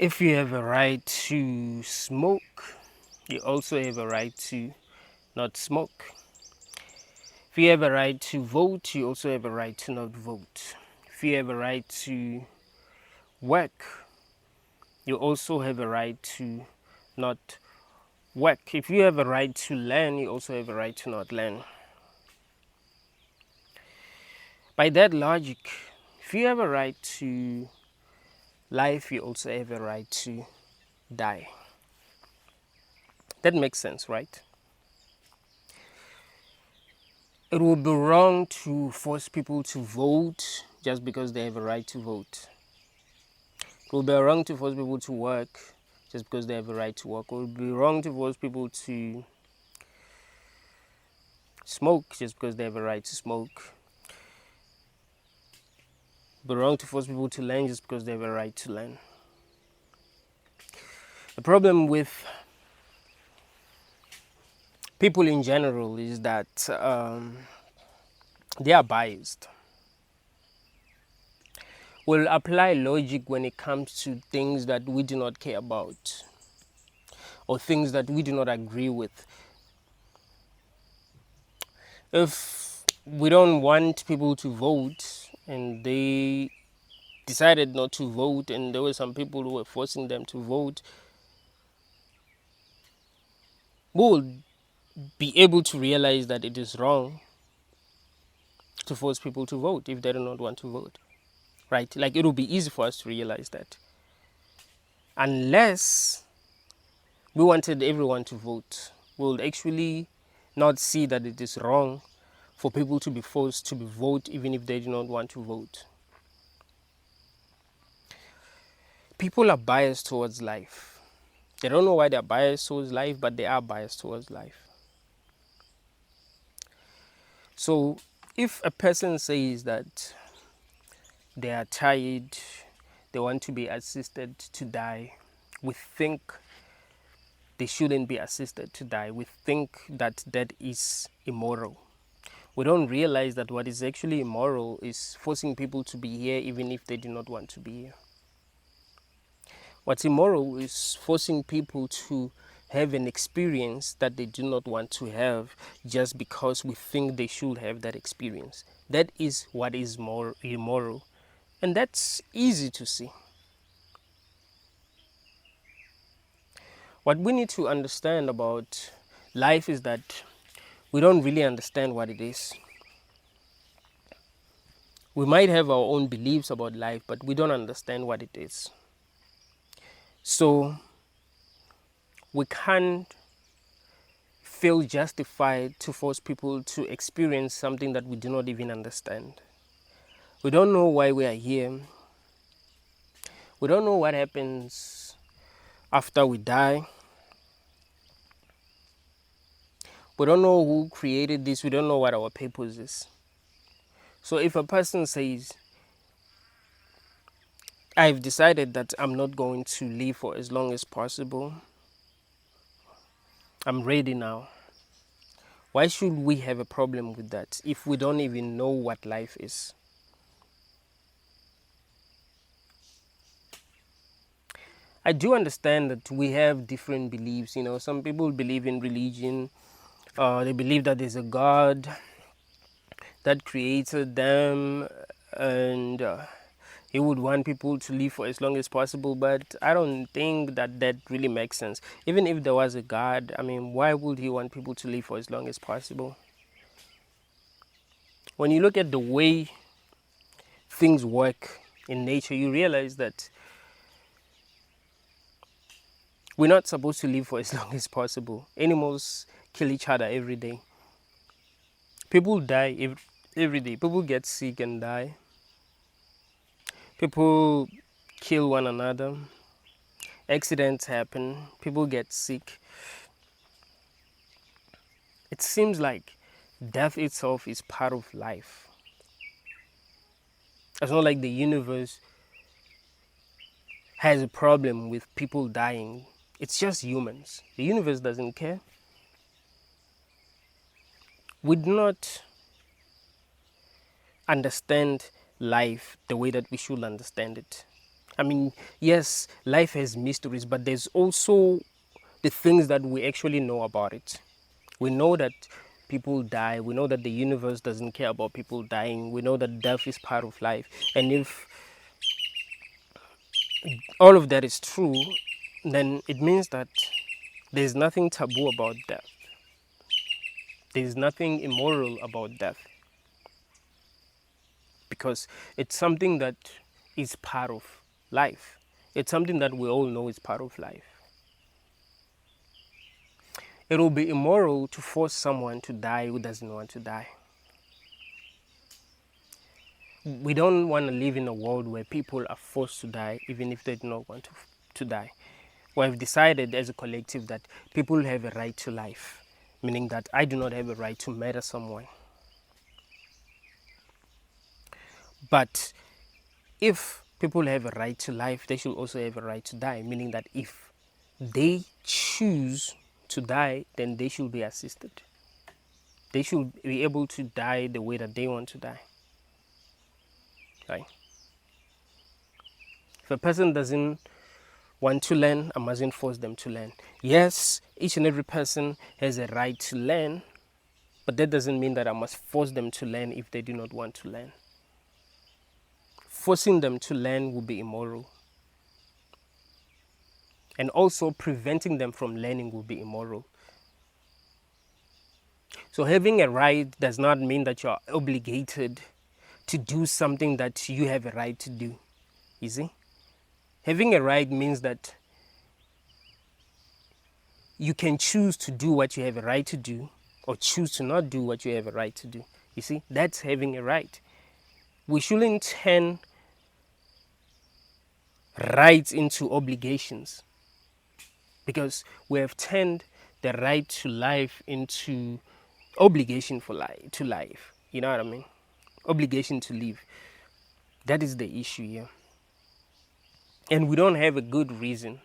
If you have a right to smoke, you also have a right to not smoke. If you have a right to vote, you also have a right to not vote. If you have a right to work, you also have a right to not work. If you have a right to learn, you also have a right to not learn. By that logic, if you have a right to life, you also have a right to die. That makes sense, right? It would be wrong to force people to vote just because they have a right to vote. It would be wrong to force people to work just because they have a right to work. It would be wrong to force people to smoke just because they have a right to smoke. It would be wrong to force people to learn just because they have a right to learn. The problem with people in general is that they are biased. We'll apply logic when it comes to things that we do not care about or things that we do not agree with. If we don't want people to vote and they decided not to vote and there were some people who were forcing them to vote, we will be able to realize that it is wrong to force people to vote if they do not want to vote, right? Like, it will be easy for us to realize that. Unless we wanted everyone to vote, we would actually not see that it is wrong for people to be forced to vote even if they do not want to vote. People are biased towards life. They don't know why they're biased towards life, but they are biased towards life. So if a person says that they are tired, they want to be assisted to die, we think they shouldn't be assisted to die. We think that that is immoral. We don't realize that what is actually immoral is forcing people to be here even if they do not want to be here. What's immoral is forcing people to have an experience that they do not want to have just because we think they should have that experience. That is what is more immoral. And that's easy to see. What we need to understand about life is that we don't really understand what it is. We might have our own beliefs about life, but we don't understand what it is. So we can't feel justified to force people to experience something that we do not even understand. We don't know why we are here. We don't know what happens after we die. We don't know who created this. We don't know what our purpose is. So if a person says, I've decided that I'm not going to live for as long as possible, I'm ready now. Why should we have a problem with that if we don't even know what life is? I do understand that we have different beliefs. You know, some people believe in religion. They believe that there's a God that created them and he would want people to live for as long as possible. But I don't think that that really makes sense. Even if there was a God, I mean, why would he want people to live for as long as possible? When you look at the way things work in nature, you realize that we're not supposed to live for as long as possible. Animals kill each other every day. People die every day. People get sick and die. People kill one another. Accidents happen. People get sick. It seems like death itself is part of life. It's not like the universe has a problem with people dying. It's just humans. The universe doesn't care. We do not understand life the way that we should understand it. I mean, yes, life has mysteries, but there's also the things that we actually know about it. We know that people die. We know that the universe doesn't care about people dying. We know that death is part of life. And if all of that is true, then it means that there's nothing taboo about death. There's nothing immoral about death because it's something that is part of life. It's something that we all know is part of life. It will be immoral to force someone to die who doesn't want to die. We don't want to live in a world where people are forced to die even if they do not want to die. We have decided as a collective that people have a right to life, meaning that I do not have a right to murder someone. But if people have a right to life, they should also have a right to die, meaning that if they choose to die, then they should be assisted. They should be able to die the way that they want to die. Right? If a person doesn't want to learn, I mustn't force them to learn. Yes, each and every person has a right to learn, but that doesn't mean that I must force them to learn if they do not want to learn. Forcing them to learn will be immoral. And also preventing them from learning will be immoral. So having a right does not mean that you're obligated to do something that you have a right to do. You see? Having a right means that you can choose to do what you have a right to do or choose to not do what you have a right to do. You see? That's having a right. We shouldn't turn rights into obligations because we have turned the right to life into obligation for life to life. You know what I mean? Obligation to live. That is the issue here. And we don't have a good reason.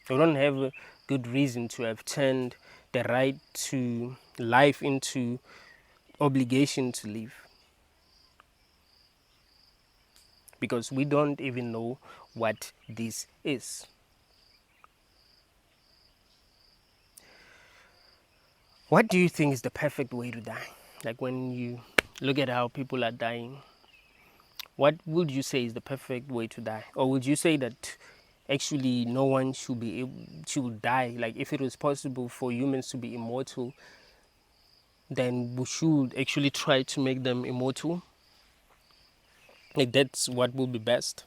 We don't have a good reason to have turned the right to life into obligation to live. Because we don't even know what this is. What do you think is the perfect way to die? Like when you look at how people are dying, what would you say is the perfect way to die? Or would you say that actually no one should die? Like if it was possible for humans to be immortal, then we should actually try to make them immortal? Like that's what would be best?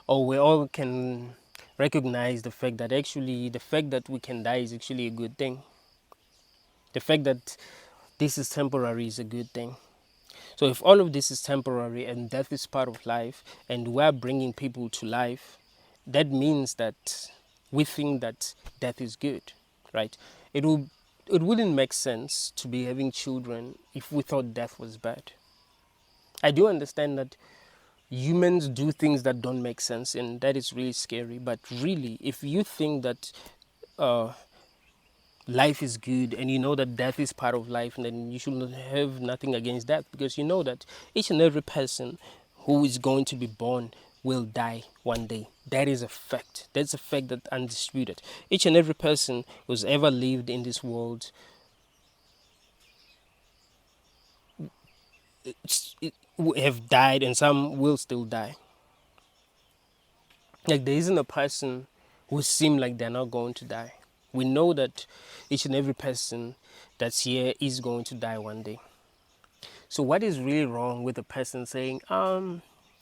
Or we all can recognize the fact that actually the fact that we can die is actually a good thing. The fact that this is temporary is a good thing. So if all of this is temporary and death is part of life and we're bringing people to life, that means that we think that death is good, right? It wouldn't make sense to be having children if we thought death was bad. I do understand that humans do things that don't make sense and that is really scary, but really if you think that uh, life is good and you know that death is part of life, and then you should not have nothing against that because you know that each and every person who is going to be born will die one day. That is a fact. That's a fact that undisputed. Each and every person who's ever lived in this world have died and some will still die. Like there isn't a person who seem like they're not going to die. We know that each and every person that's here is going to die one day. So what is really wrong with a person saying, I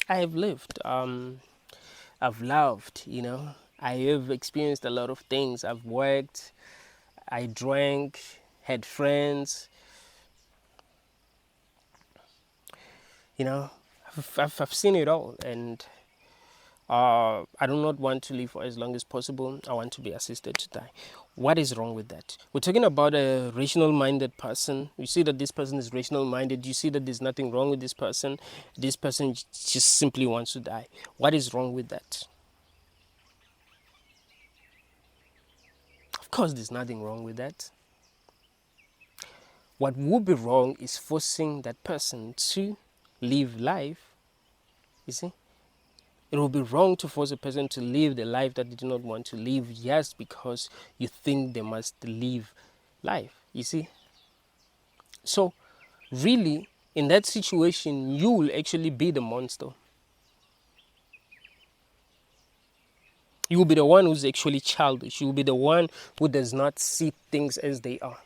have lived, I've loved, I have experienced a lot of things. I've worked, I drank, had friends, you know, I've seen it all, and I do not want to live for as long as possible. I want to be assisted to die. What is wrong with that? We're talking about a rational minded person. You see that this person is rational minded. You see that there's nothing wrong with this person. This person just simply wants to die. What is wrong with that? Of course, there's nothing wrong with that. What would be wrong is forcing that person to live life, you see, it will be wrong to force a person to live the life that they do not want to live just because you think they must live life, you see. So, really, in that situation, you will actually be the monster. You will be the one who's actually childish. You will be the one who does not see things as they are.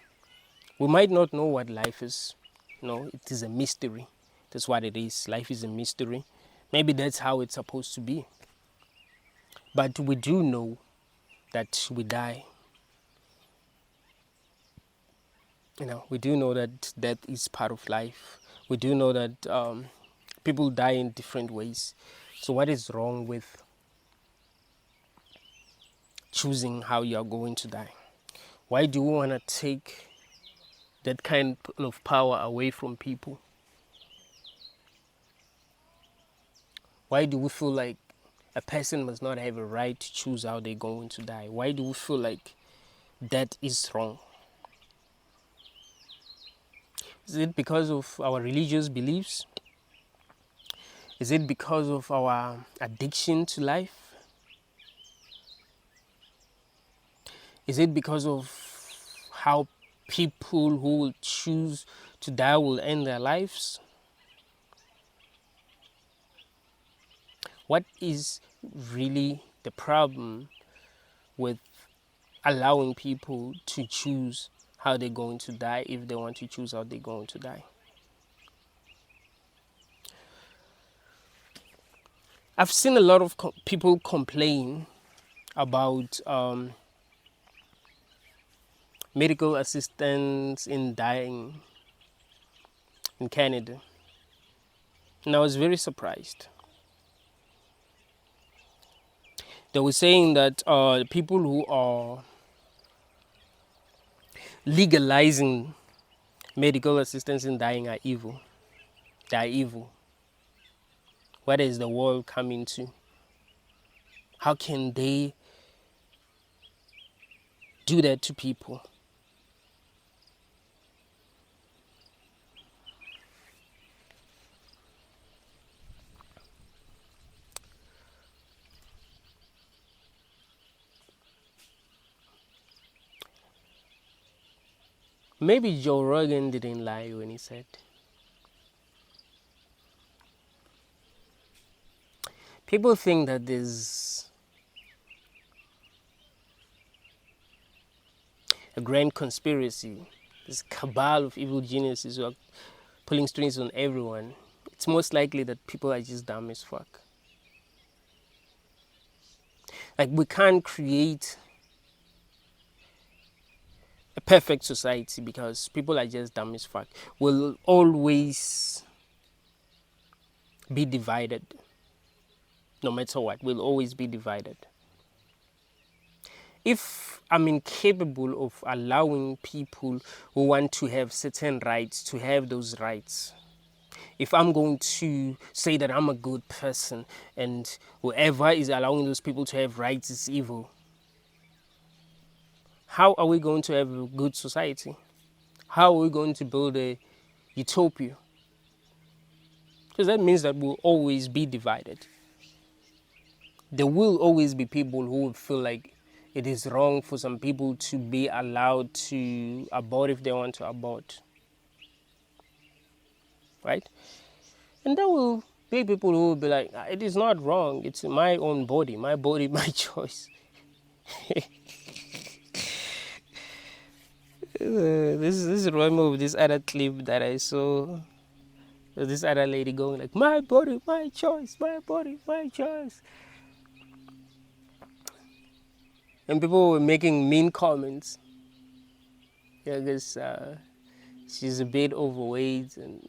We might not know what life is. No, it is a mystery. That's what it is. Life is a mystery. Maybe that's how it's supposed to be. But we do know that we die. We do know that death is part of life. We do know that people die in different ways. So what is wrong with choosing how you are going to die? Why do we want to take that kind of power away from people? Why do we feel like a person must not have a right to choose how they're going to die? Why do we feel like that is wrong? Is it because of our religious beliefs? Is it because of our addiction to life? Is it because of how people who will choose to die will end their lives? What is really the problem with allowing people to choose how they're going to die if they want to choose how they're going to die? I've seen a lot of people complain about medical assistance in dying in Canada. And I was very surprised. They were saying that people who are legalizing medical assistance in dying are evil. They are evil. What is the world coming to? How can they do that to people? Maybe Joe Rogan didn't lie when he said people think that there's a grand conspiracy, this cabal of evil geniuses who are pulling strings on everyone. It's most likely that people are just dumb as fuck. Like, we can't create a perfect society because people are just dumb as fuck. We'll always be divided. No matter what, we'll always be divided. If I'm incapable of allowing people who want to have certain rights to have those rights, if I'm going to say that I'm a good person and whoever is allowing those people to have rights is evil, how are we going to have a good society? How are we going to build a utopia? Because that means that we'll always be divided. There will always be people who will feel like it is wrong for some people to be allowed to abort if they want to abort. Right? And there will be people who will be like, it is not wrong. It's my own body, my body, my choice. This reminds me of this other clip that I saw. This other lady going like, my body, my choice, my body, my choice. And people were making mean comments. Yeah, because she's a bit overweight, and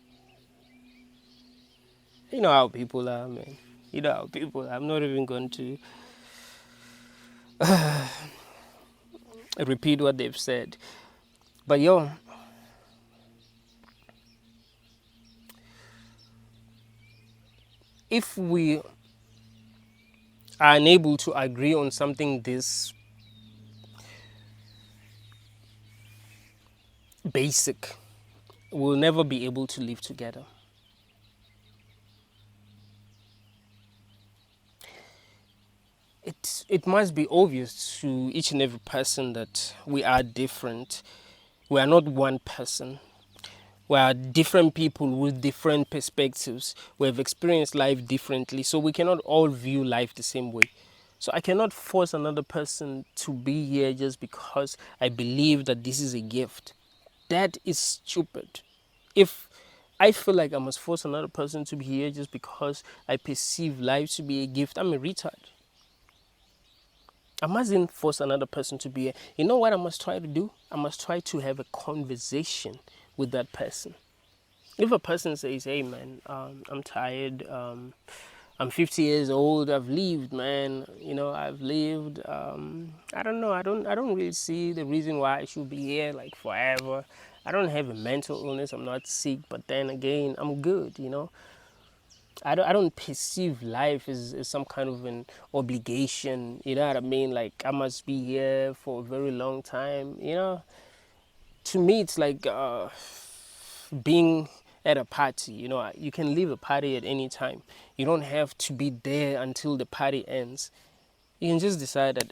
you know how people are, man. You know how people are. I'm not even going to repeat what they've said. But yo, if we are unable to agree on something this basic, we'll never be able to live together. it must be obvious to each and every person that we are different. We are not one person. We are different people with different perspectives. We have experienced life differently, so we cannot all view life the same way. So I cannot force another person to be here just because I believe that this is a gift. That is stupid. If I feel like I must force another person to be here just because I perceive life to be a gift, I'm a retard. I mustn't force another person to be here. You know what I must try to do? I must try to have a conversation with that person. If a person says, "Hey man, I'm tired. I'm 50 years old. I've lived, man. I've lived. I don't know. I don't really see the reason why I should be here like forever. I don't have a mental illness. I'm not sick. But then again, I'm good. I don't perceive life as some kind of an obligation. You know what I mean? Like I must be here for a very long time. To me, it's like being at a party. You can leave a party at any time. You don't have to be there until the party ends. You can just decide that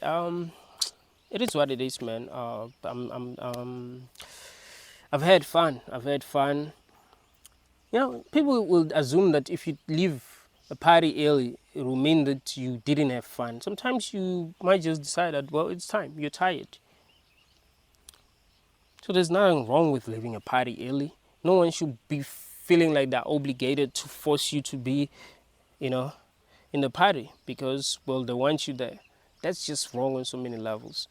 it is what it is, man. I've had fun. People will assume that if you leave a party early, it will mean that you didn't have fun. Sometimes you might just decide that, well, it's time. You're tired. So there's nothing wrong with leaving a party early. No one should be feeling like they're obligated to force you to be, you know, in the party because, well, they want you there. That's just wrong on so many levels.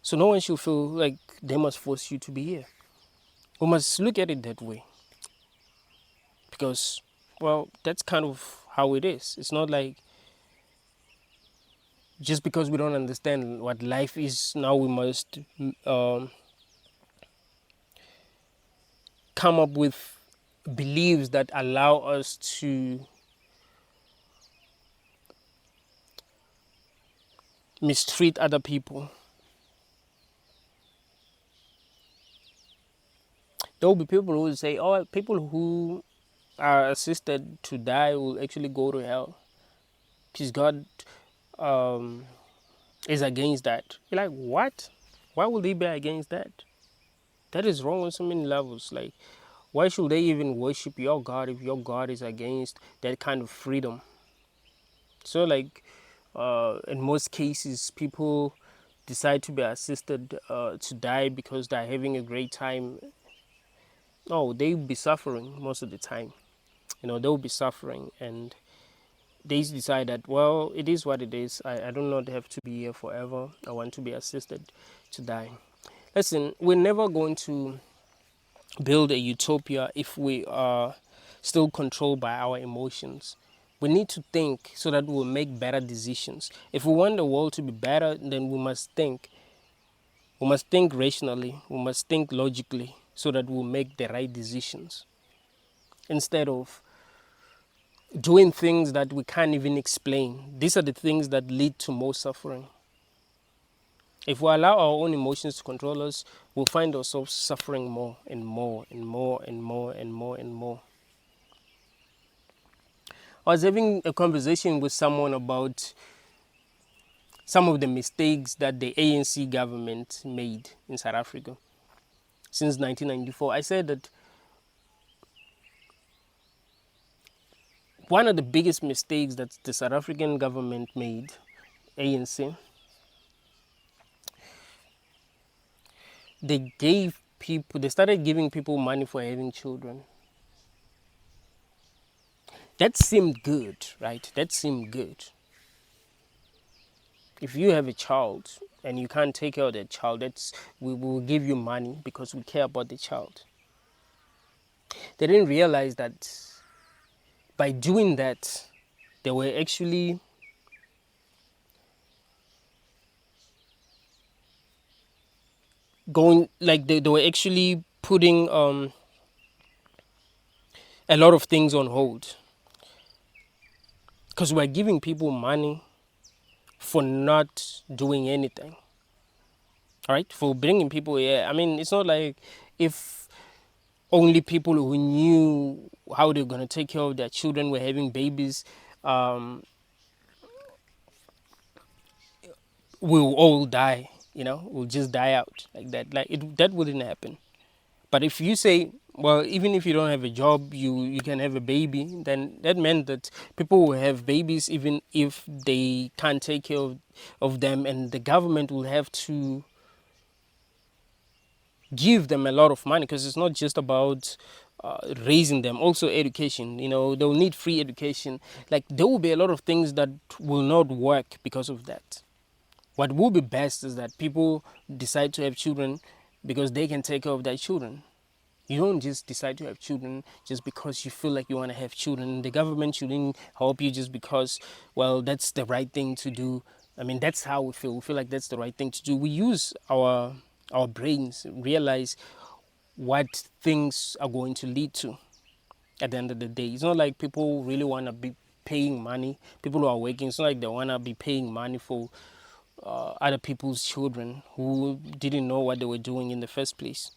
So no one should feel like they must force you to be here. We must look at it that way because, well, that's kind of how it is. It's not like just because we don't understand what life is, now we must come up with beliefs that allow us to mistreat other people. There will be people who will say, oh, people who are assisted to die will actually go to hell because God is against that. You're like, what? Why would they be against that? That is wrong on so many levels. Like, why should they even worship your God if your God is against that kind of freedom? So, like, in most cases, people decide to be assisted to die because they're having a great time. No, they'll be suffering most of the time. They'll be suffering, and they decide that, well, it is what it is. I do not have to be here forever. I want to be assisted to die. Listen, we're never going to build a utopia if we are still controlled by our emotions. We need to think so that we'll make better decisions. If we want the world to be better, then we must think. We must think rationally. We must think logically so that we'll make the right decisions. Instead of doing things that we can't even explain. These are the things that lead to more suffering. If we allow our own emotions to control us, we'll find ourselves suffering more and more and more and more and more and more. I was having a conversation with someone about some of the mistakes that the ANC government made in South Africa since 1994. I said that one of the biggest mistakes that the South African government made, ANC, they started giving people money for having children. That seemed good, right? That seemed good. If you have a child and you can't take care of that child, we will give you money because we care about the child. They didn't realize that by doing that, they were actually they were actually putting a lot of things on hold. Because we're giving people money for not doing anything. All right? For bringing people here. I mean, it's not like if only people who knew how they're going to take care of their children were having babies. we'll all die. We'll just die out like that. Like that wouldn't happen. But if you say, well, even if you don't have a job, you can have a baby, then that meant that people will have babies even if they can't take care of them, and the government will have to give them a lot of money, because it's not just about raising them, also education. They'll need free education. Like, there will be a lot of things that will not work because of that. What will be best is that people decide to have children because they can take care of their children. You don't just decide to have children just because you feel like you want to have children. The government shouldn't help you just because, well, that's the right thing to do. I mean, that's how we feel. We feel like that's the right thing to do. We use our brains, realize what things are going to lead to at the end of the day. It's not like people really want to be paying money. People who are working, it's not like they want to be paying money for other people's children who didn't know what they were doing in the first place.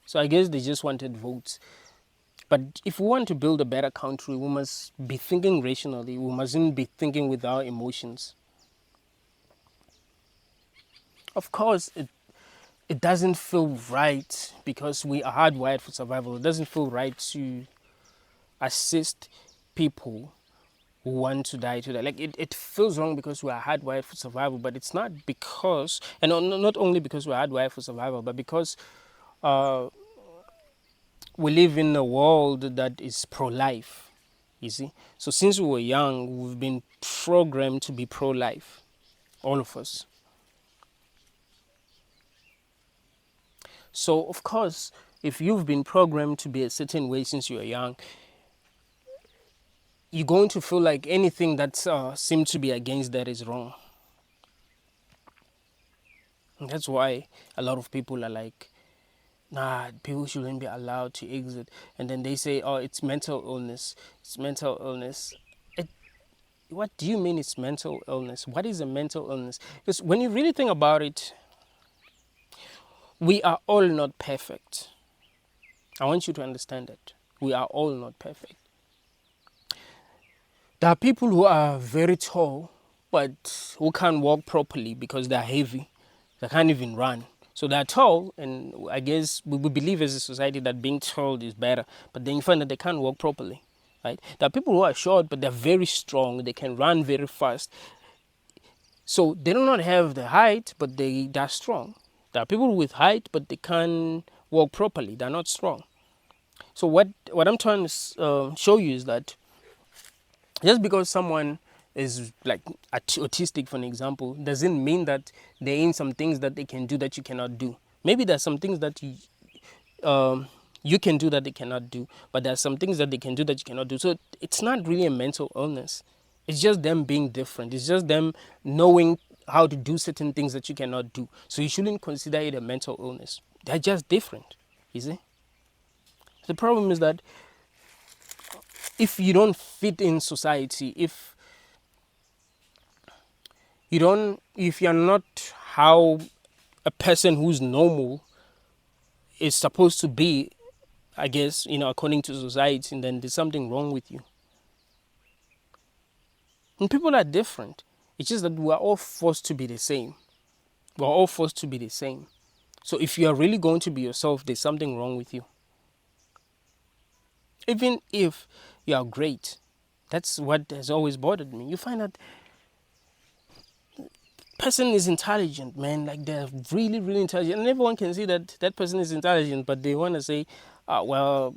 So I guess they just wanted votes. But if we want to build a better country, we must be thinking rationally. We mustn't be thinking with our emotions. Of course, it doesn't feel right because we are hardwired for survival. It doesn't feel right to assist people who want to die to die. Like, it feels wrong because we are hardwired for survival, but it's not because, and not only because we're hardwired for survival, but because uh, we live in a world that is pro-life, you see. So since we were young, we've been programmed to be pro-life, all of us. So of course, if you've been programmed to be a certain way since you were young, you're going to feel like anything that seems to be against that is wrong. And that's why a lot of people are like, nah, people shouldn't be allowed to exit. And then they say, oh, it's mental illness. It's mental illness. What do you mean it's mental illness? What is a mental illness? Because when you really think about it, we are all not perfect. I want you to understand that. We are all not perfect. There are people who are very tall, but who can't walk properly because they're heavy. They can't even run. So they're tall, and I guess we believe as a society that being tall is better. But then you find that they can't walk properly. Right? There are people who are short, but they're very strong. They can run very fast. So they do not have the height, but they're strong. There are people with height, but they can't walk properly. They're not strong. So what I'm trying to show you is that just because someone is like autistic, for an example, doesn't mean that there ain't some things that they can do that you cannot do. Maybe there's some things that you can do that they cannot do, but there's some things that they can do that you cannot do. So it's not really a mental illness. It's just them being different. It's just them knowing how to do certain things that you cannot do. So you shouldn't consider it a mental illness. They're just different, you see? The problem is that if you don't fit in society, if you're not how a person who's normal is supposed to be, I guess, according to society, and then there's something wrong with you. And people are different. It's just that we're all forced to be the same. We're all forced to be the same. So if you are really going to be yourself, there's something wrong with you. Even if you are great, that's what has always bothered me. You find that person is intelligent, man. Like, they're really, really intelligent, and everyone can see that that person is intelligent. But they want to say, well,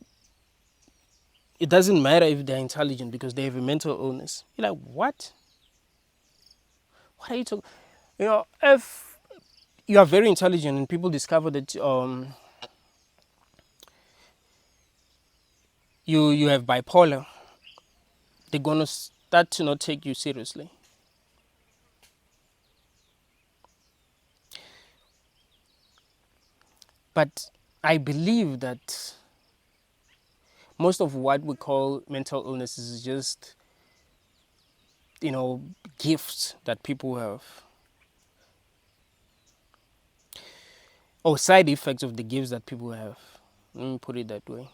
it doesn't matter if they're intelligent because they have a mental illness. You're like, what? What are you talking? If you are very intelligent and people discover that you have bipolar, they're gonna start to not take you seriously. But I believe that most of what we call mental illness is just, gifts that people have, or side effects of the gifts that people have. Let me put it that way.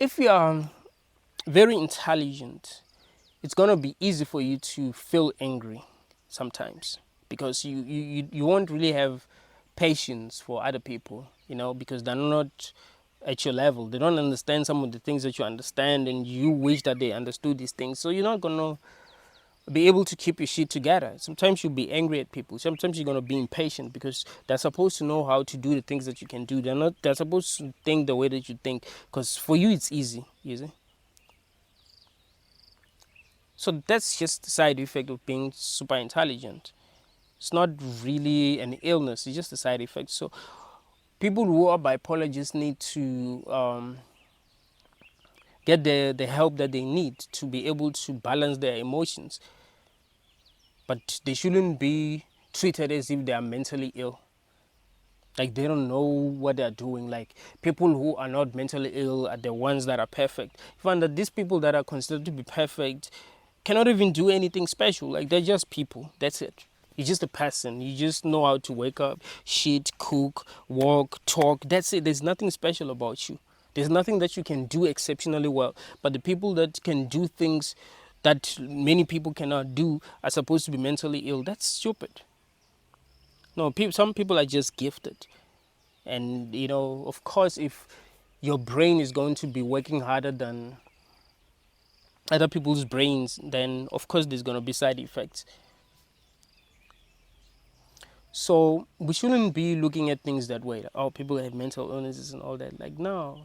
If you are very intelligent, it's gonna be easy for you to feel angry sometimes, because you won't really have patience for other people, because they're not at your level. They don't understand some of the things that you understand, and you wish that they understood these things. So you're not gonna be able to keep your shit together. Sometimes you'll be angry at people. Sometimes you're gonna be impatient because they're supposed to know how to do the things that you can do. They're supposed to think the way that you think, because for you it's easy, you see. So that's just the side effect of being super intelligent. It's not really an illness, it's just a side effect. So people who are bipolar just need to get the help that they need to be able to balance their emotions. But they shouldn't be treated as if they are mentally ill. Like they don't know what they're doing. Like people who are not mentally ill are the ones that are perfect. You find that these people that are considered to be perfect cannot even do anything special. Like they're just people. That's it. You're just a person. You just know how to wake up, shit, cook, walk, talk. That's it. There's nothing special about you. There's nothing that you can do exceptionally well. But the people that can do things that many people cannot do are supposed to be mentally ill. That's stupid. No, some people are just gifted. And, of course, if your brain is going to be working harder than other people's brains, then of course there's going to be side effects. So we shouldn't be looking at things that way. Like, oh, people have mental illnesses and all that. Like, no.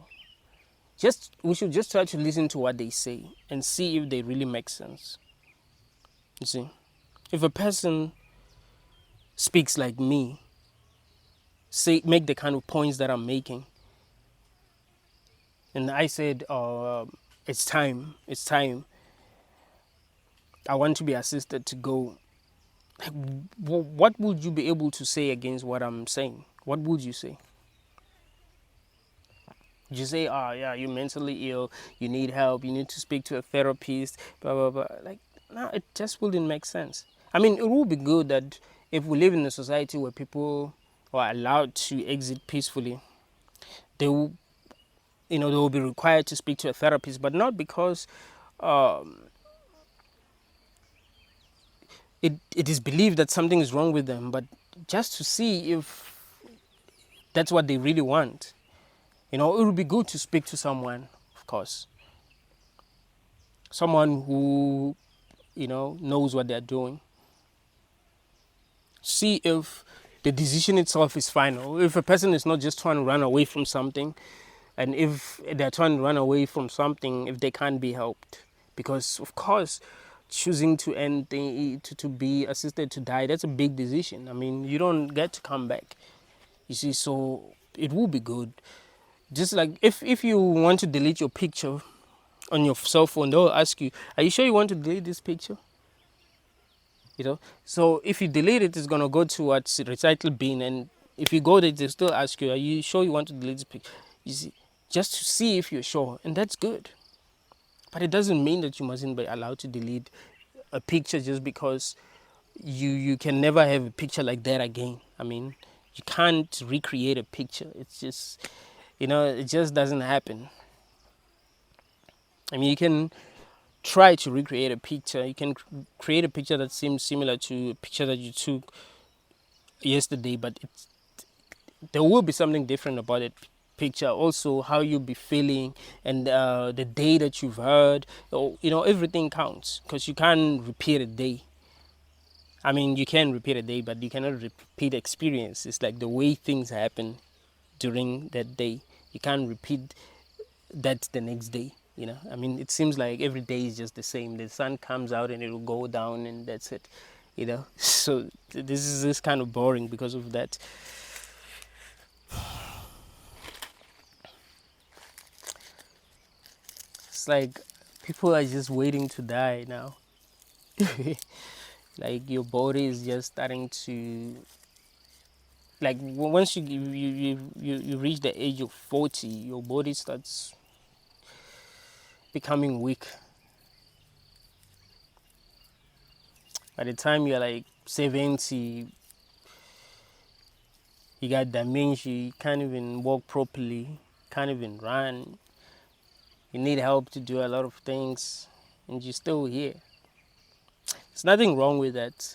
We should just try to listen to what they say and see if they really make sense. You see? If a person speaks like me, make the kind of points that I'm making, and I said, it's time, I want to be assisted to go. What would you be able to say against what I'm saying? What would you say? Would you say, oh, yeah, you're mentally ill, you need help, you need to speak to a therapist, blah, blah, blah. Like, no, it just wouldn't make sense. I mean, it would be good that if we live in a society where people are allowed to exit peacefully, they will, they will be required to speak to a therapist, but not because it is believed that something is wrong with them, but just to see if that's what they really want. It would be good to speak to someone, of course. Someone who, knows what they're doing. See if the decision itself is final. If a person is not just trying to run away from something, and if they're trying to run away from something, if they can't be helped. Because, of course, choosing to to be assisted to die, that's a big decision. I mean, you don't get to come back. You see, so it will be good. Just like if you want to delete your picture on your cell phone, they'll ask you, are you sure you want to delete this picture? So if you delete it, it's going to go to what's recycle bin, and if you go there, they still ask you, are you sure you want to delete this picture? You see, just to see if you're sure, and that's good. But it doesn't mean that you mustn't be allowed to delete a picture just because you can never have a picture like that again. I mean, you can't recreate a picture. It's just, it just doesn't happen. I mean, you can try to recreate a picture. You can create a picture that seems similar to a picture that you took yesterday, but there will be something different about it picture. Also, how you'll be feeling, and the day that you've heard. Everything counts, because you can't repeat a day. I mean, you can repeat a day, but you cannot repeat experience. It's like the way things happen during that day. You can't repeat that the next day. I mean, it seems like every day is just the same. The sun comes out and it will go down, and that's it. So this is kind of boring because of that. It's like people are just waiting to die now. Like your body is just starting to, like, once you reach the age of 40, your body starts becoming weak. By the time you're like 70, you got dementia, you can't even walk properly, can't even run. You need help to do a lot of things, and you're still here. There's nothing wrong with that.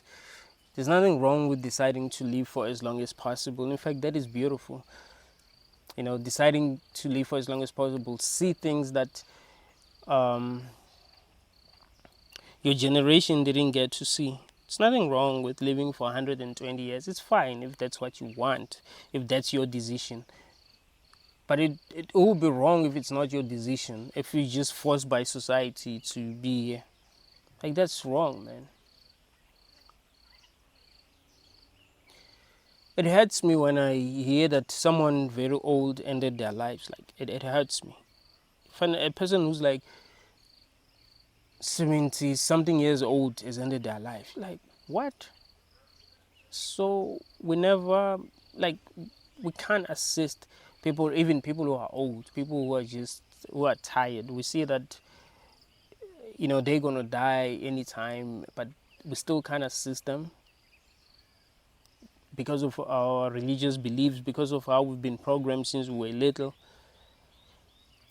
There's nothing wrong with deciding to live for as long as possible. In fact, that is beautiful. Deciding to live for as long as possible. See things that um, your generation didn't get to see. There's nothing wrong with living for 120 years. It's fine if that's what you want, if that's your decision. But it will be wrong if it's not your decision, if you're just forced by society to be here. Like, that's wrong, man. It hurts me when I hear that someone very old ended their lives. Like, it hurts me. If a person who's like 70 something years old has ended their life, like, what? So we never, like, we can't assist people, even people who are old, people who are tired. We see that, they're gonna die anytime, but we still can't assist them because of our religious beliefs, because of how we've been programmed since we were little.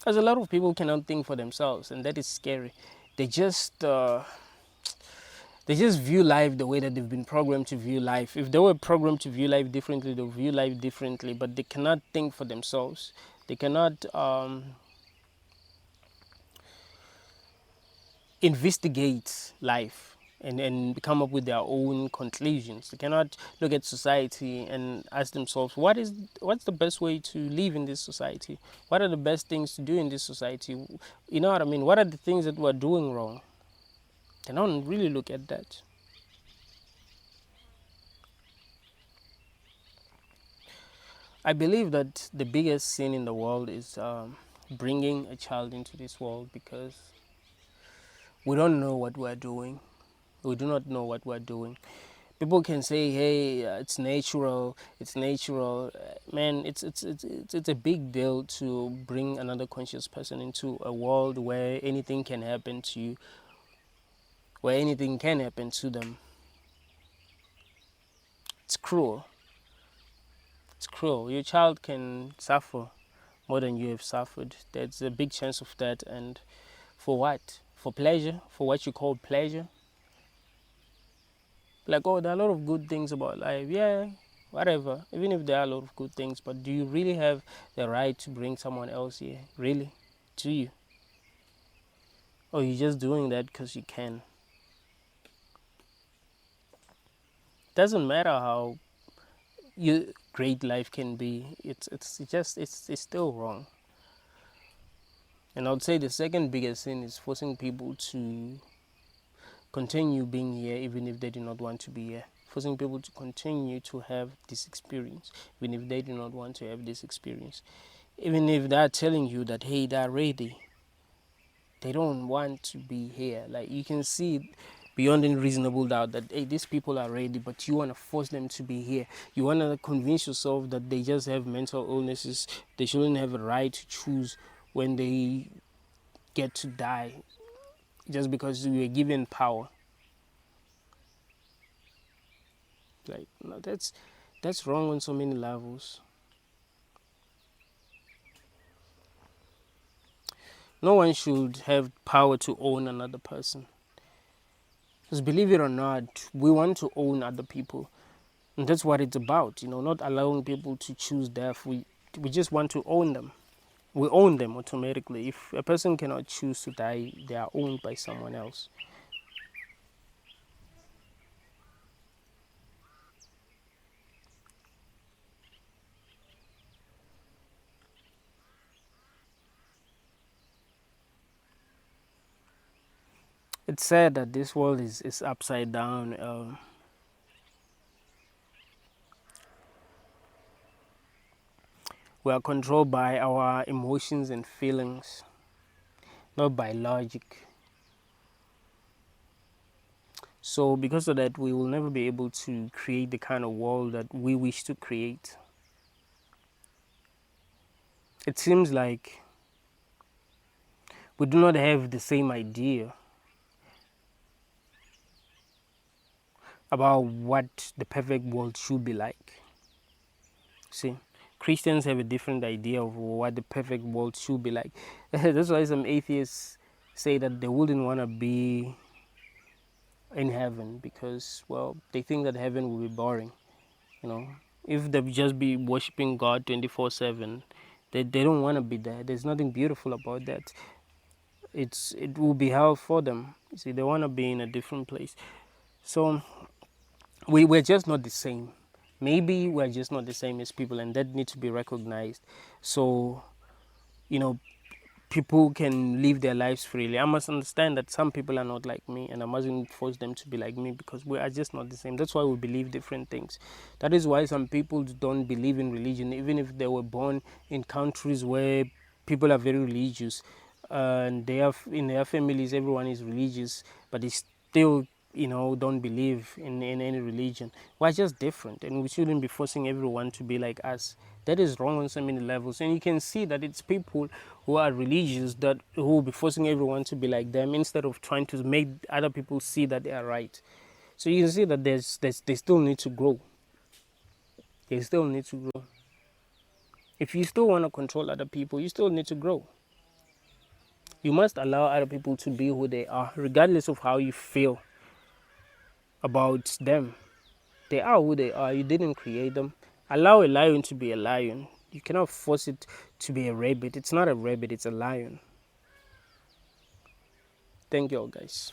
Because a lot of people cannot think for themselves, and that is scary. They just view life the way that they've been programmed to view life. If they were programmed to view life differently, they'll view life differently. But they cannot think for themselves. They cannot investigate life and come up with their own conclusions. They cannot look at society and ask themselves, what's the best way to live in this society? What are the best things to do in this society? You know what I mean? What are the things that we're doing wrong? They don't really look at that. I believe that the biggest sin in the world is bringing a child into this world, because we don't know what we're doing. We do not know what we're doing. People can say, "Hey, it's natural. It's natural." Man, it's a big deal to bring another conscious person into a world where anything can happen to you, where anything can happen to them. It's cruel. It's cruel. Your child can suffer more than you have suffered. There's a big chance of that. And for what? For pleasure? For what you call pleasure? Like, oh, there are a lot of good things about life. Yeah, whatever. Even if there are a lot of good things, but do you really have the right to bring someone else here? Really? Do you? Or you're just doing that because you can? Doesn't matter how great life can be. It's still wrong. And I would say the second biggest sin is forcing people to continue being here even if they do not want to be here. Forcing people to continue to have this experience even if they do not want to have this experience. Even if they're telling you that, hey, they're ready, they don't want to be here. Like, you can see beyond any reasonable doubt that, hey, these people are ready, but you want to force them to be here. You want to convince yourself that they just have mental illnesses. They shouldn't have a right to choose when they get to die just because you were given power. Like, no, that's wrong on so many levels. No one should have power to own another person. Because believe it or not, we want to own other people. And that's what it's about, not allowing people to choose death. We just want to own them. We own them automatically. If a person cannot choose to die, they are owned by someone else. It's sad that this world is upside down. We are controlled by our emotions and feelings, not by logic. So because of that, we will never be able to create the kind of world that we wish to create. It seems like we do not have the same idea about what the perfect world should be like. See, Christians have a different idea of what the perfect world should be like. That's why some atheists say that they wouldn't want to be in heaven because, well, they think that heaven will be boring. You know, if they just be worshiping God 24/7, they don't want to be there. There's nothing beautiful about that. It will be hell for them. You see, they want to be in a different place. So we're just not the same. Maybe we're just not the same as people, and that needs to be recognized. So, you know, people can live their lives freely. I must understand that some people are not like me, and I mustn't force them to be like me because we are just not the same. That's why we believe different things. That is why some people don't believe in religion, even if they were born in countries where people are very religious, and they have in their families everyone is religious, but they still, don't believe in any religion. We're just different, and we shouldn't be forcing everyone to be like us. That is wrong on so many levels, and you can see that it's people who are religious that who will be forcing everyone to be like them instead of trying to make other people see that they are right. So you can see that they still need to grow. They still need to grow. If you still want to control other people, you still need to grow. You must allow other people to be who they are, regardless of how you feel about them. They are who they are. You didn't create them. Allow a lion to be a lion. You cannot force it to be a rabbit. It's not a rabbit, it's a lion. Thank you all, guys.